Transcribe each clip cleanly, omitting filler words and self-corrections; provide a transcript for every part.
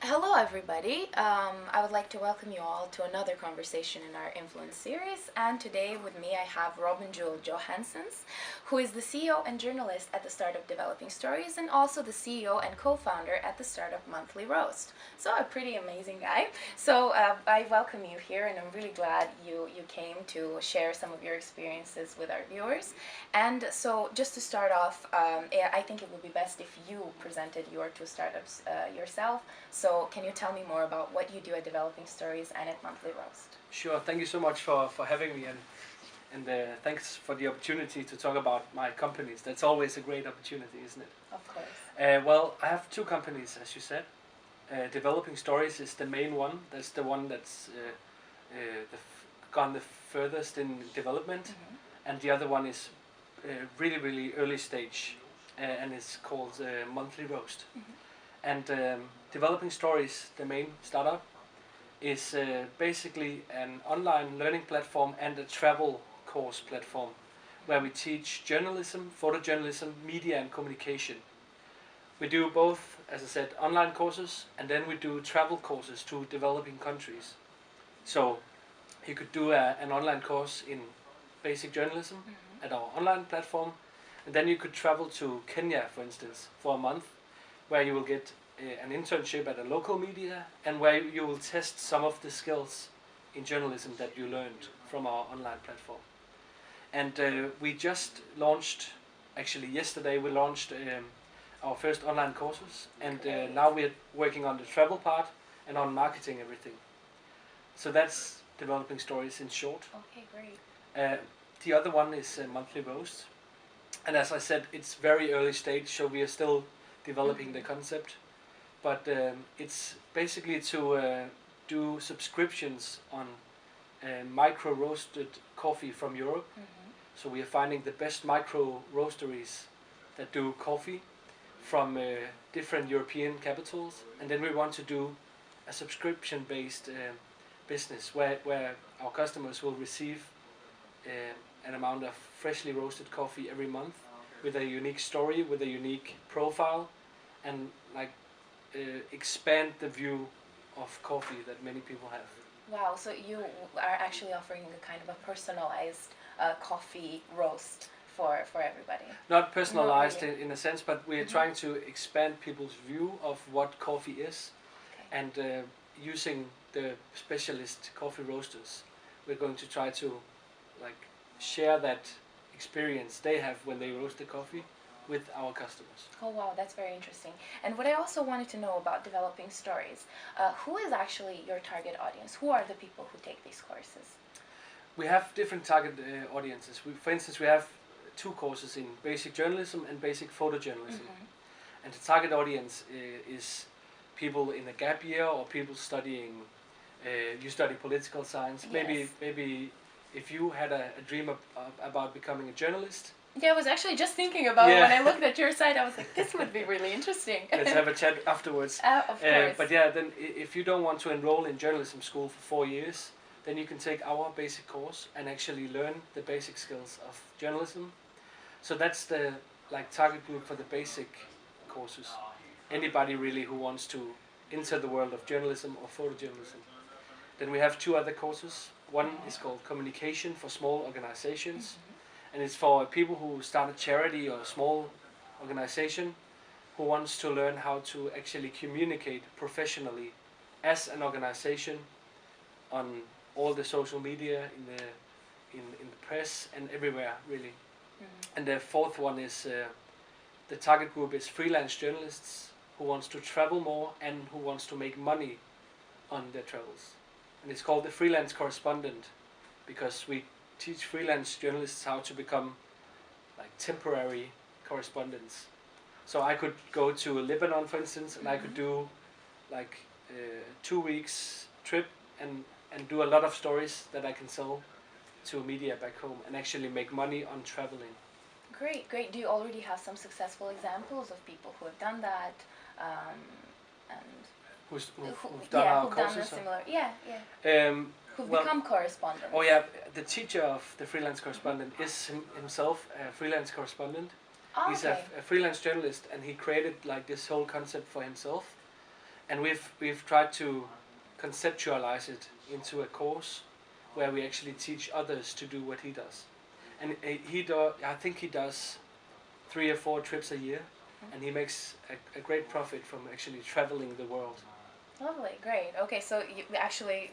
Hello, everybody. I would like to welcome you all to another conversation in our Influence series. And today with me, I have Robin Juel Johansens, who is the CEO and journalist at the Startup Developing Stories, and also the CEO and co-founder at the Startup Monthly Roast. So a pretty amazing guy. So I welcome you here, and I'm really glad you came to share some of your experiences with our viewers. And so just to start off, I think it would be best if you presented your two startups yourself. So can you tell me more about what you do at Developing Stories and at Monthly Roast? Sure, thank you so much for having me, and thanks for the opportunity to talk about my companies. That's always a great opportunity, isn't it? Of course. Well, I have two companies, as you said. Developing Stories is the main one. That's the one that's gone the furthest in development. And the other one is really, really early stage, and it's called Monthly Roast. And Developing Stories, the main startup, is basically an online learning platform and a travel course platform where we teach journalism, photojournalism, media and communication. We do both, as I said, online courses, and then we do travel courses to developing countries. So you could do an online course in basic journalism at our online platform, and then you could travel to Kenya, for instance, for a month, where you will get an internship at a local media, and where you will test some of the skills in journalism that you learned from our online platform. And we just launched, actually yesterday we launched our first online courses, and now we're working on the travel part and on marketing everything. So that's Developing Stories in short. Okay, great. The other one is Monthly Roast, and as I said, it's very early stage, so we are still developing the concept. But it's basically to do subscriptions on micro roasted coffee from Europe. So we are finding the best micro roasteries that do coffee from different European capitals, and then we want to do a subscription based business where our customers will receive an amount of freshly roasted coffee every month with a unique story, with a unique profile, and expand the view of coffee that many people have. Wow, so you are actually offering a kind of a personalized coffee roast for everybody. Not personalized Not really. in a sense, but we are trying to expand people's view of what coffee is. Okay. And using the specialist coffee roasters, we're going to try to share that experience they have when they roast the coffee with our customers. Oh wow, that's very interesting. And what I also wanted to know about Developing Stories, who is actually your target audience? Who are the people who take these courses? We have different target audiences. For instance, we have two courses in basic journalism and basic photojournalism. And the target audience is people in a gap year, or people studying, you study political science. Yes. Maybe if you had a dream about becoming a journalist. Yeah, I was actually just thinking about it when I looked at your site. I was like, this would be really interesting. Let's have a chat afterwards. Of course. But yeah, then if you don't want to enroll in journalism school for 4 years, then you can take our basic course and actually learn the basic skills of journalism. So that's the target group for the basic courses. Anybody really who wants to enter the world of journalism or photojournalism. Then we have two other courses. One is called Communication for Small Organizations. And it's for people who start a charity or a small organization who wants to learn how to actually communicate professionally as an organization on all the social media, in the press and everywhere really. And the fourth one is the target group is freelance journalists who wants to travel more and who wants to make money on their travels. And it's called the freelance correspondent because we teach freelance journalists how to become temporary correspondents. So I could go to Lebanon, for instance, and I could do 2 weeks trip and do a lot of stories that I can sell to media back home and actually make money on traveling. Great, great. Do you already have some successful examples of people who have done that? Who've done our who've courses? Done a similar, yeah. Who've become correspondents. Oh yeah, the teacher of the freelance correspondent is himself a freelance correspondent. Oh, He's okay. a freelance journalist, and he created this whole concept for himself. And we've tried to conceptualize it into a course where we actually teach others to do what he does. And I think he does 3 or 4 trips a year, and he makes a great profit from actually traveling the world. Lovely, great. Okay, so you actually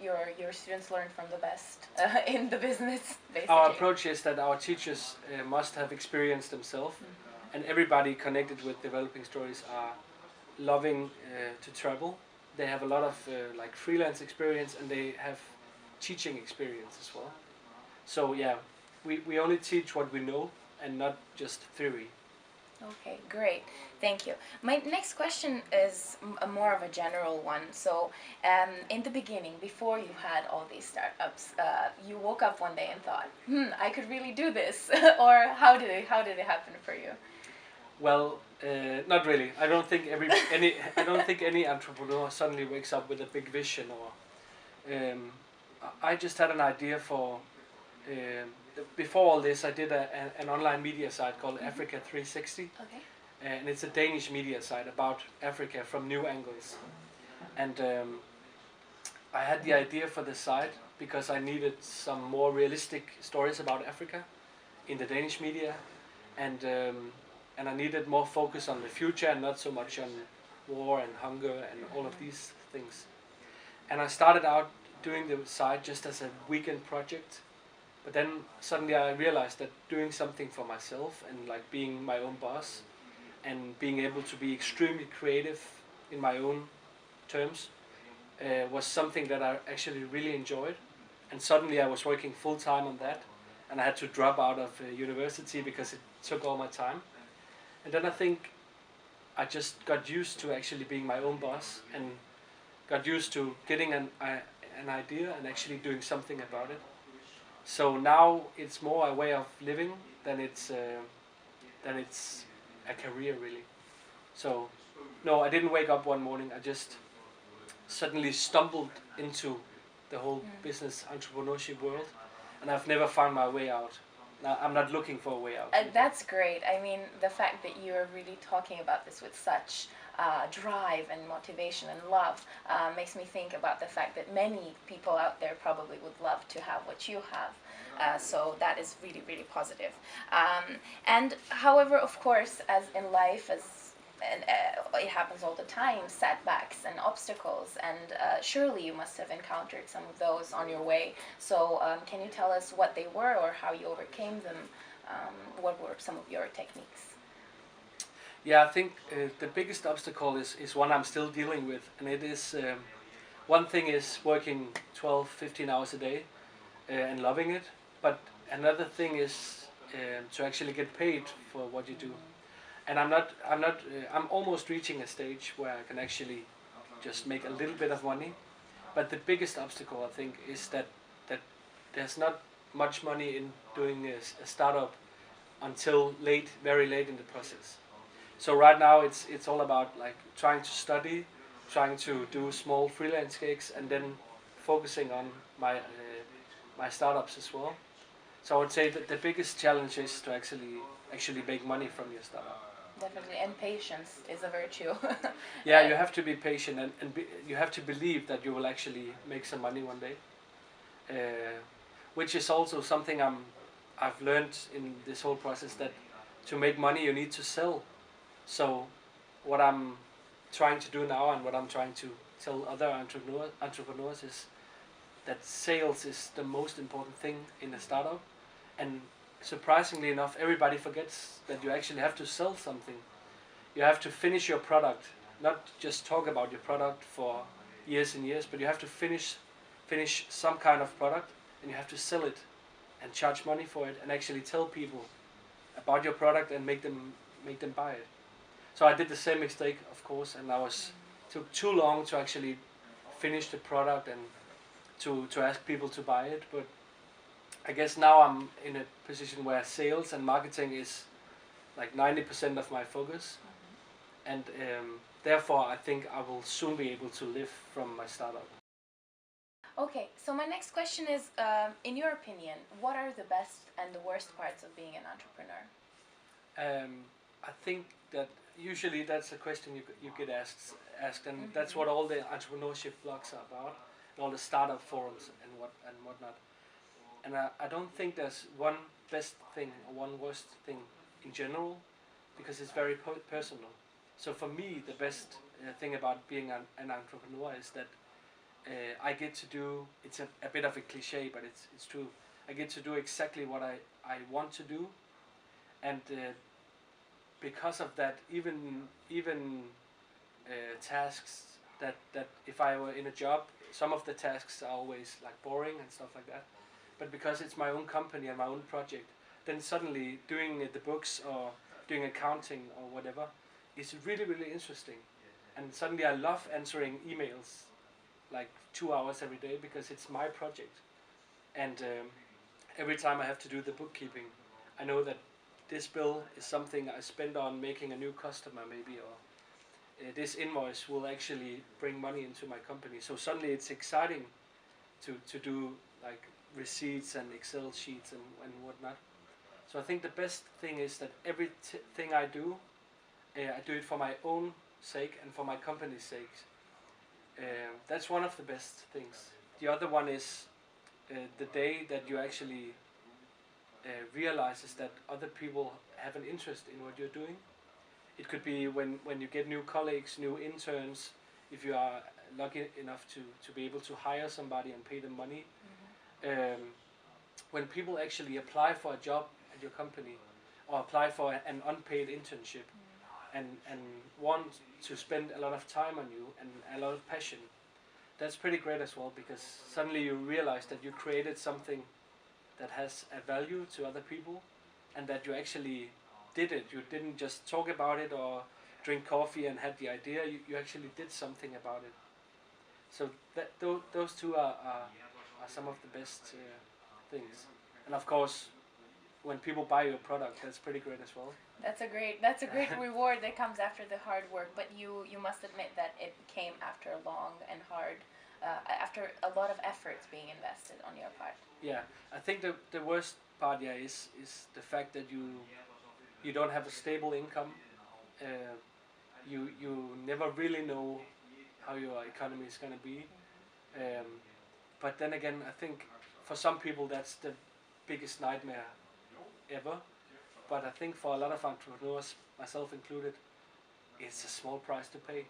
your students learn from the best in the business, basically. Our approach is that our teachers must have experienced themselves, and everybody connected with developing stories are loving to travel. They have a lot of like freelance experience, and they have teaching experience as well. So yeah, we only teach what we know and not just theory. Okay, great. Thank you. My next question is more of a general one. So, in the beginning, before you had all these startups, you woke up one day and thought, I could really do this," or how did it happen for you? Well, not really. I don't think any entrepreneur suddenly wakes up with a big vision. Or I just had an idea for. Before all this, I did an online media site called Africa 360, Okay. and it's a Danish media site about Africa from new angles. And I had the idea for the site because I needed some more realistic stories about Africa in the Danish media, and I needed more focus on the future and not so much on war and hunger and all of these things. And I started out doing the site just as a weekend project, but then suddenly I realized that doing something for myself and like being my own boss and being able to be extremely creative in my own terms was something that I actually really enjoyed. And suddenly I was working full time on that, and I had to drop out of university because it took all my time. And then I think I just got used to actually being my own boss and got used to getting an idea and actually doing something about it. So now it's more a way of living than it's a career really. So no, I didn't wake up one morning. I just suddenly stumbled into the whole business entrepreneurship world, and I've never found my way out. Now, I'm not looking for a way out. That's great. I mean, the fact that you're really talking about this with such drive and motivation and love makes me think about the fact that many people out there probably would love to have what you have. So that is really, really positive. And however, of course, as in life, and it happens all the time, setbacks and obstacles, and surely you must have encountered some of those on your way. So can you tell us what they were or how you overcame them? What were some of your techniques? Yeah, I think the biggest obstacle is one I'm still dealing with, and it is one thing is working 12, 15 hours a day and loving it, but another thing is to actually get paid for what you do. And I'm almost reaching a stage where I can actually just make a little bit of money. But the biggest obstacle, I think, is that there's not much money in doing a startup until late, very late in the process. So right now it's all about like trying to study, trying to do small freelance gigs, and then focusing on my startups as well. So I would say that the biggest challenge is to actually make money from your startup. Definitely, and patience is a virtue. Yeah, you have to be patient, and you have to believe that you will actually make some money one day. Which is also something I've learned in this whole process, that to make money you need to sell. So what I'm trying to do now and what I'm trying to tell other entrepreneurs is that sales is the most important thing in a startup. And surprisingly enough, everybody forgets that you actually have to sell something. You have to finish your product, not just talk about your product for years and years, but you have to finish some kind of product, and you have to sell it and charge money for it and actually tell people about your product and make them buy it. So I did the same mistake, of course, and took too long to actually finish the product and to ask people to buy it. But I guess now I'm in a position where sales and marketing is like 90% of my focus, and therefore I think I will soon be able to live from my startup. Okay, so my next question is, in your opinion, what are the best and the worst parts of being an entrepreneur? I think that usually that's a question you get asked, and that's what all the entrepreneurship blogs are about, and all the startup forums and whatnot. And I don't think there's one best thing or one worst thing in general, because it's very personal. So for me, the best thing about being an entrepreneur is that I get to do. It's a bit of a cliche, but it's true. I get to do exactly what I want to do, and because of that, even tasks that if I were in a job, some of the tasks are always like boring and stuff like that. But because it's my own company and my own project, then suddenly doing the books or doing accounting or whatever is really really interesting, and suddenly I love answering emails like 2 hours every day because it's my project, and every time I have to do the bookkeeping, I know that this bill is something I spend on making a new customer maybe, or this invoice will actually bring money into my company. So suddenly it's exciting to do like receipts and Excel sheets and whatnot. So I think the best thing is that everything I do it for my own sake and for my company's sake. That's one of the best things. The other one is the day that you actually realizes that other people have an interest in what you're doing. It could be when you get new colleagues, new interns, if you are lucky enough to be able to hire somebody and pay them money. When people actually apply for a job at your company or apply for an unpaid internship and want to spend a lot of time on you and a lot of passion, that's pretty great as well, because suddenly you realize that you created something that has a value to other people, and that you actually did it. You didn't just talk about it or drink coffee and had the idea. You actually did something about it. So those two are some of the best things. And of course, when people buy your product, that's pretty great as well. That's a great reward that comes after the hard work. But you must admit that it came after a long and hard, after a lot of efforts being invested on your part. Yeah, I think the worst part, yeah, is the fact that you don't have a stable income. Uh, you never really know how your economy is gonna be. Um, but then again, I think for some people that's the biggest nightmare ever. But I think for a lot of entrepreneurs, myself included, it's a small price to pay.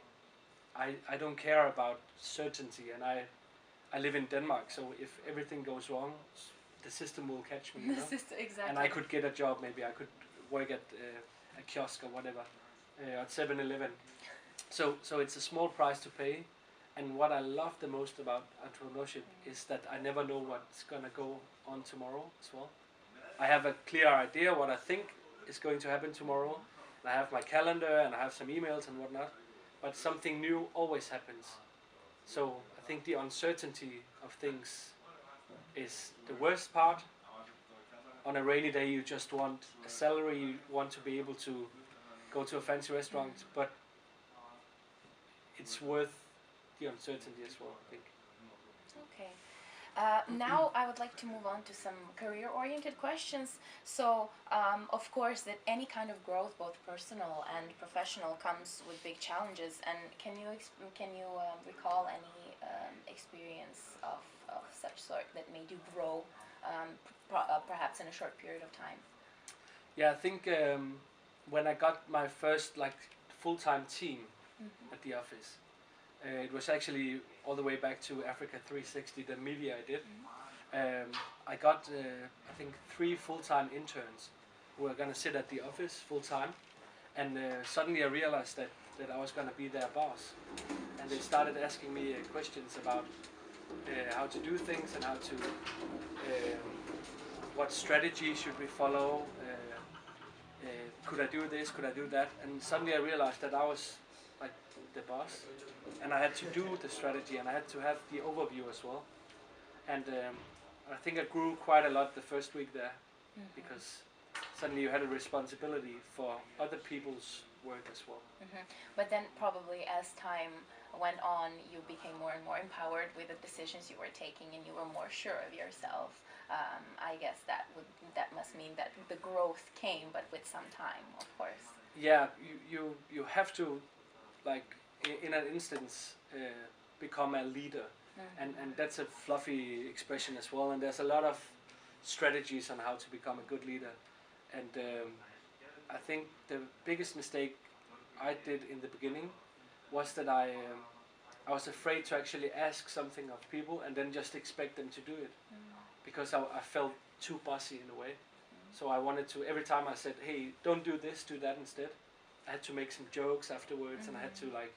I don't care about certainty, and I live in Denmark, so if everything goes wrong, the system will catch me. You know? Exactly. And I could get a job, maybe I could work at a kiosk or whatever, at 7-Eleven. So it's a small price to pay, and what I love the most about entrepreneurship is that I never know what's gonna go on tomorrow as well. I have a clear idea what I think is going to happen tomorrow, and I have my calendar and I have some emails and whatnot, but something new always happens. So I think the uncertainty of things is the worst part. On a rainy day, you just want a salary, you want to be able to go to a fancy restaurant, but it's worth the uncertainty as well, I think. Okay. Now I would like to move on to some career-oriented questions. So, of course, that any kind of growth, both personal and professional, comes with big challenges. And can you recall any experience of such sort that made you grow, perhaps in a short period of time? Yeah, I think when I got my first like full-time team at the office, it was actually all the way back to Africa 360, the media I did. I got, I think, 3 full-time interns who were going to sit at the office full-time. And suddenly I realized that I was going to be their boss. And they started asking me questions about how to do things and how to, what strategy should we follow, could I do this, could I do that? And suddenly I realized that I was like the boss, and I had to do the strategy, and I had to have the overview as well. And I think I grew quite a lot the first week there, because suddenly you had a responsibility for other people's work as well. But then probably as time went on, you became more and more empowered with the decisions you were taking, and you were more sure of yourself. I guess that must mean that the growth came, but with some time, of course. yeah, you have to, like, in an instance, become a leader, and that's a fluffy expression as well. And there's a lot of strategies on how to become a good leader. And I think the biggest mistake I did in the beginning was that I was afraid to actually ask something of people and then just expect them to do it, because I felt too bossy in a way. So I wanted to, every time I said, hey, don't do this, do that instead, I had to make some jokes afterwards, and I had to, like,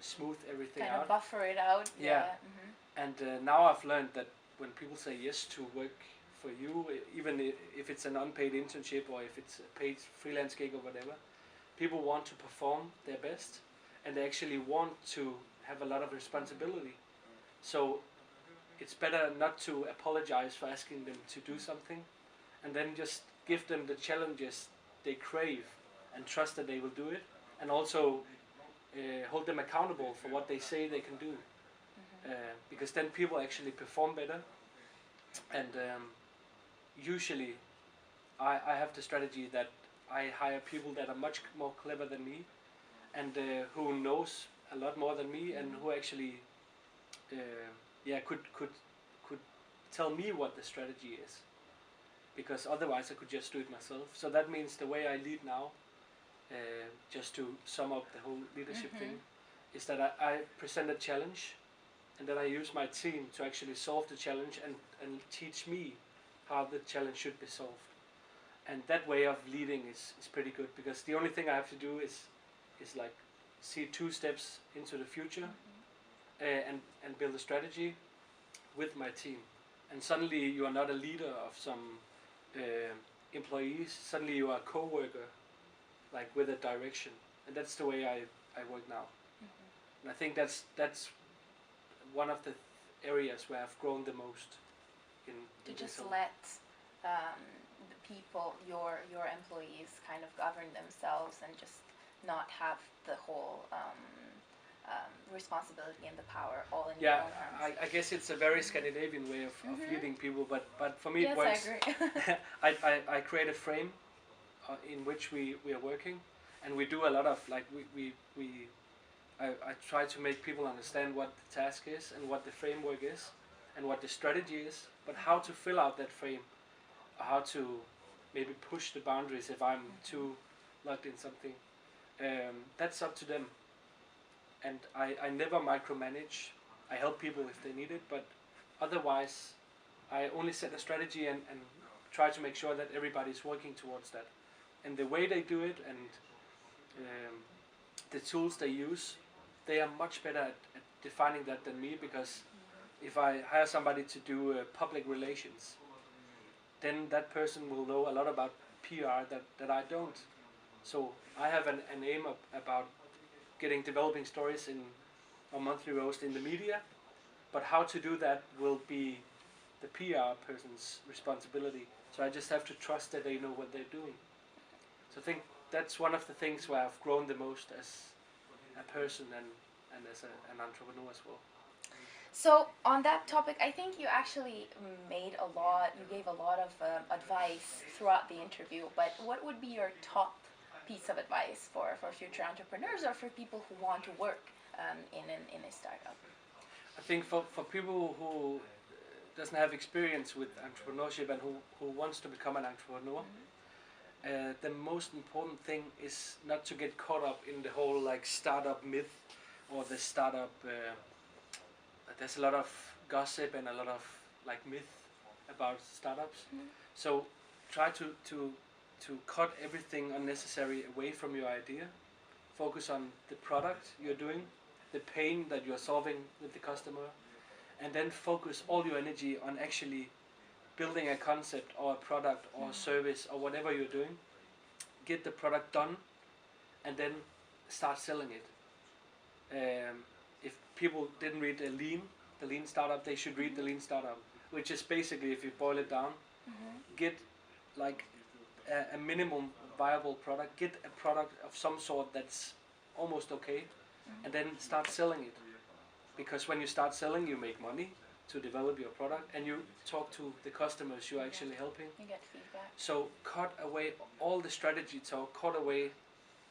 smooth everything Kind out. of buffer it out. Yeah. And now I've learned that when people say yes to work for you, even if it's an unpaid internship or if it's a paid freelance gig or whatever, people want to perform their best, and they actually want to have a lot of responsibility. So it's better not to apologize for asking them to do something, and then just give them the challenges they crave and trust that they will do it, and also hold them accountable for what they say they can do. Because then people actually perform better, and usually I have the strategy that I hire people that are much more clever than me, and who knows a lot more than me, and who actually could tell me what the strategy is, because otherwise I could just do it myself. So that means the way I lead now, just to sum up the whole leadership thing, is that I present a challenge, and then I use my team to actually solve the challenge and teach me how the challenge should be solved. And that way of leading is pretty good, because the only thing I have to do is like see 2 steps into the future, and build a strategy with my team. And suddenly you are not a leader of some employees, suddenly you are a co-worker, like with a direction. And that's the way I work now. And I think that's one of the areas where I've grown the most in To just this whole- let the people, your employees, kind of govern themselves and just not have the whole responsibility and the power all in your Yeah, own arms. I guess it's a very Scandinavian way of leading people, but for me Yes, it works. I agree. I create a frame in which we are working, and we do a lot of, like, I try to make people understand what the task is and what the framework is and what the strategy is, but how to fill out that frame, how to maybe push the boundaries if I'm too locked in something, that's up to them. And I never micromanage. I help people if they need it, but otherwise I only set a strategy and try to make sure that everybody's working towards that. And the way they do it, and the tools they use, they are much better at defining that than me, because if I hire somebody to do public relations, then that person will know a lot about PR that I don't. So I have an aim about getting developing stories in a monthly roast in the media, but how to do that will be the PR person's responsibility. So I just have to trust that they know what they're doing. So I think that's one of the things where I've grown the most as a person and as an entrepreneur as well. So on that topic, I think you actually you gave a lot of advice throughout the interview, but what would be your top piece of advice for future entrepreneurs or for people who want to work in a startup? I think for people who doesn't have experience with entrepreneurship and who wants to become an entrepreneur, the most important thing is not to get caught up in the whole, like, startup myth or the startup. There's a lot of gossip and a lot of, like, myth about startups. So try to cut everything unnecessary away from your idea. Focus on the product you're doing, the pain that you're solving with the customer, and then focus all your energy on actually building a concept or a product or a service or whatever you're doing. Get the product done, and then start selling it. If people didn't read the lean startup, they should read the lean startup, which is basically, if you boil it down, get, like, a minimum viable product, get a product of some sort that's almost okay, and then start selling it. Because when you start selling, you make money, to develop your product, and you talk to the customers you're actually helping. You get feedback. So cut away all the strategy talk, cut away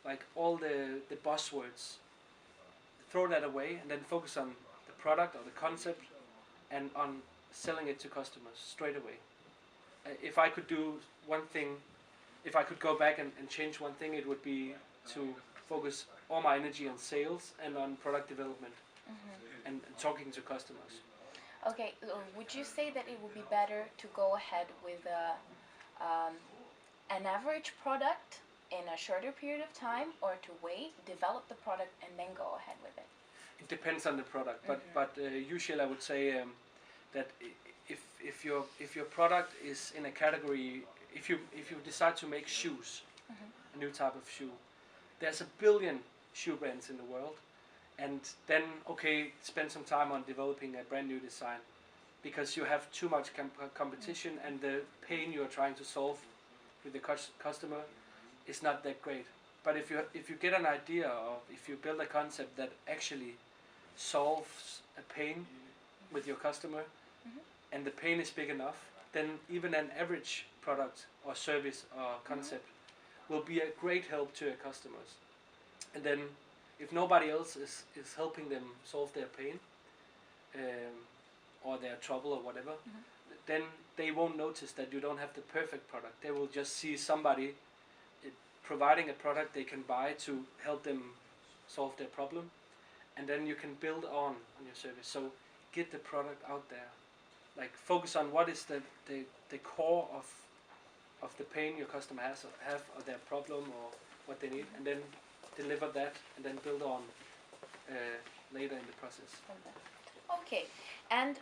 like all the buzzwords, throw that away, and then focus on the product or the concept and on selling it to customers straight away. If I could do one thing, if I could go back and change one thing, it would be to focus all my energy on sales and on product development and talking to customers. Okay, would you say that it would be better to go ahead with an average product in a shorter period of time, or to wait, develop the product, and then go ahead with it? It depends on the product, but usually I would say that if your product is in a category, if you decide to make shoes, a new type of shoe, there's a billion shoe brands in the world, and then okay, spend some time on developing a brand new design, because you have too much competition, and the pain you are trying to solve with the customer is not that great. But if you get an idea, or if you build a concept that actually solves a pain with your customer, and the pain is big enough, then even an average product or service or concept will be a great help to your customers. And then if nobody else is helping them solve their pain or their trouble or whatever, then they won't notice that you don't have the perfect product. They will just see somebody providing a product they can buy to help them solve their problem, and then you can build on your service. So get the product out there, like focus on what is the core of the pain your customer have or their problem or what they need, and then deliver that, and then build on later in the process. Okay, and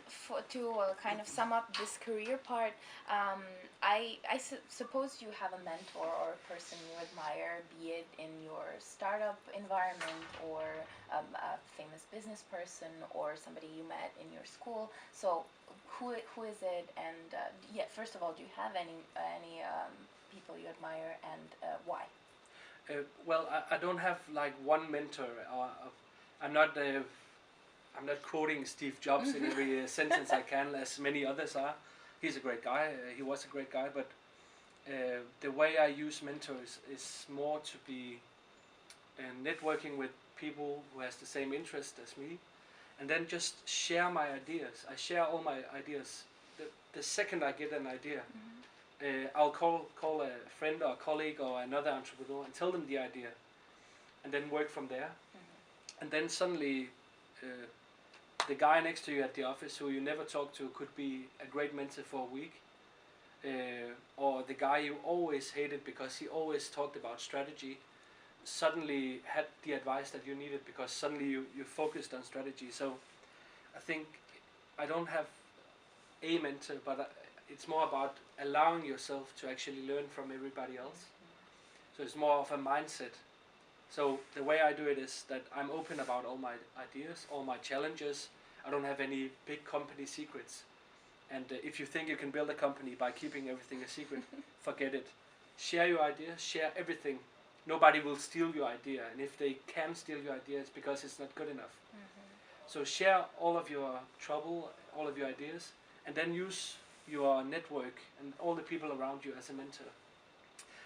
to kind of sum up this career part, I suppose you have a mentor or a person you admire, be it in your startup environment or a famous business person or somebody you met in your school. So who is it? And first of all, do you have any people you admire, and why? Well, I don't have like one mentor. I'm not quoting Steve Jobs in every sentence I can, as many others are. He's a great guy. He was a great guy, but the way I use mentors is more to be networking with people who has the same interest as me, and then just share my ideas. I share all my ideas. The second I get an idea, I'll call a friend or a colleague or another entrepreneur and tell them the idea, and then work from there. And then suddenly the guy next to you at the office who you never talk to could be a great mentor for a week, or the guy you always hated because he always talked about strategy suddenly had the advice that you needed because suddenly you focused on strategy. So I think I don't have a mentor, but it's more about allowing yourself to actually learn from everybody else. So it's more of a mindset. So the way I do it is that I'm open about all my ideas, all my challenges. I don't have any big company secrets. And if you think you can build a company by keeping everything a secret, forget it. Share your ideas, share everything. Nobody will steal your idea. And if they can steal your idea, it's because it's not good enough. So share all of your trouble, all of your ideas, and then use your network and all the people around you as a mentor.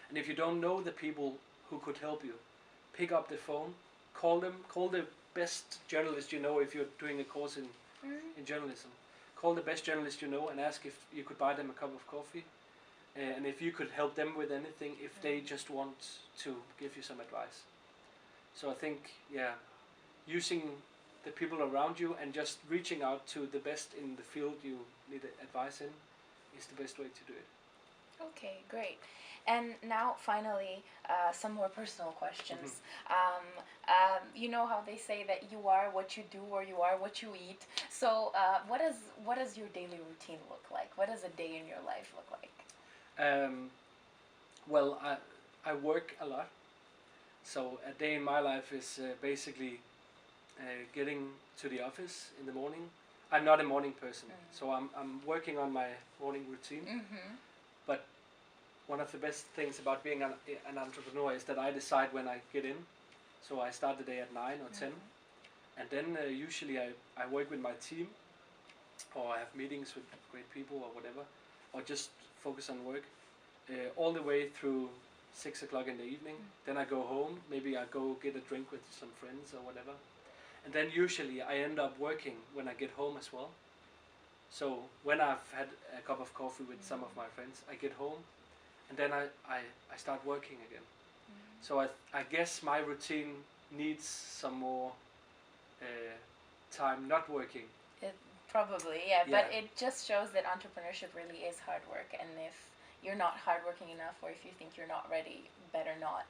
And if you don't know the people who could help you, pick up the phone, call them, call the best journalist you know if you're doing a course in journalism. Call the best journalist you know and ask if you could buy them a cup of coffee, and if you could help them with anything, if they just want to give you some advice. So I think, using the people around you and just reaching out to the best in the field you need advice in is the best way to do it. Okay, great. And now, finally, some more personal questions. You know how they say that you are what you do, or you are what you eat. So, what does your daily routine look like? What does a day in your life look like? Well, I work a lot. So a day in my life is basically getting to the office in the morning. I'm not a morning person, so I'm working on my morning routine. But one of the best things about being an entrepreneur is that I decide when I get in. So I start the day at 9 or 10, and then usually I work with my team, or have meetings with great people or whatever, or just focus on work, all the way through 6 o'clock in the evening. Then I go home, maybe I go get a drink with some friends or whatever. And then usually I end up working when I get home as well. So when I've had a cup of coffee with some of my friends, I get home and then I start working again. So I guess my routine needs some more time not working. Probably, yeah, but it just shows that entrepreneurship really is hard work, and if you're not hardworking enough, or if you think you're not ready, better not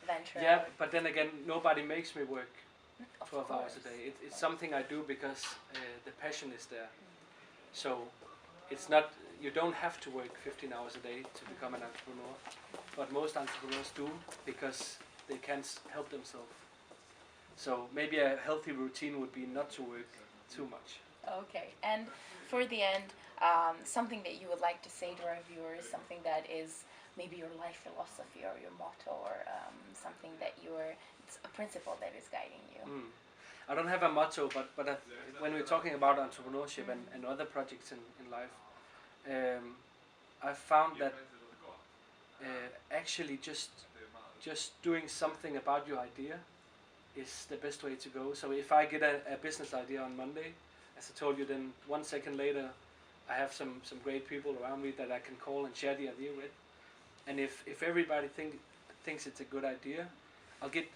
venture Yeah, out. but then again, nobody makes me work Of 12 hours a course. day. It's something I do because the passion is there. So it's not, you don't have to work 15 hours a day to become an entrepreneur, but most entrepreneurs do because they can't help themselves. So maybe a healthy routine would be not to work too much. Okay, and for the end, something that you would like to say to our viewers, something that is maybe your life philosophy or your motto, or something that it's a principle that is guiding you. I don't have a motto, but when we're talking about entrepreneurship and other projects in life, I've found that actually just doing something about your idea is the best way to go. So if I get a business idea on Monday, as I told you, then 1 second later I have some great people around me that I can call and share the idea with. And if everybody thinks it's a good idea, I'll get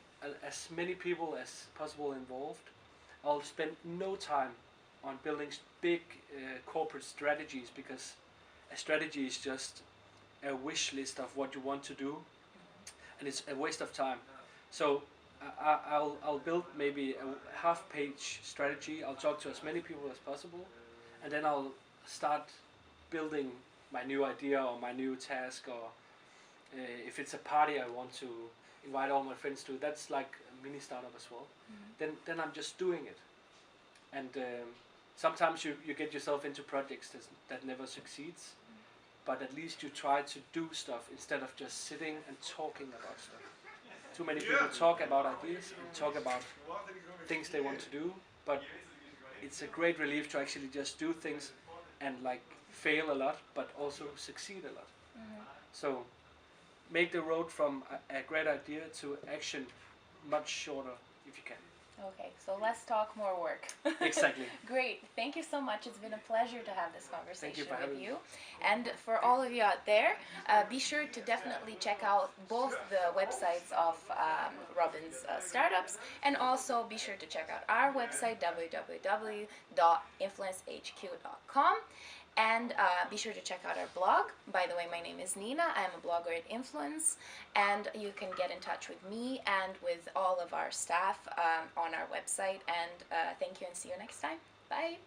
as many people as possible involved. I'll spend no time on building big corporate strategies, because a strategy is just a wish list of what you want to do, and it's a waste of time. So I'll build maybe a half-page strategy. I'll talk to as many people as possible, and then I'll start building my new idea or my new task, or if it's a party I want to invite all my friends to, that's like a mini startup as well. Then I'm just doing it, and sometimes you get yourself into projects that never succeeds, but at least you try to do stuff instead of just sitting and talking about stuff. Too many people talk about ideas and talk about things they want to do, but it's a great relief to actually just do things and like fail a lot, but also succeed a lot. So make the road from a great idea to action much shorter if you can. Okay, so less talk, more work. Exactly. Great. Thank you so much. It's been a pleasure to have this conversation for with having you. And for all of you out there, be sure to definitely check out both the websites of Robin's startups, and also be sure to check out our website, www.influencehq.com. And be sure to check out our blog. By the way, my name is Nina. I'm a blogger at Influence, and you can get in touch with me and with all of our staff on our website. And thank you, and see you next time. Bye.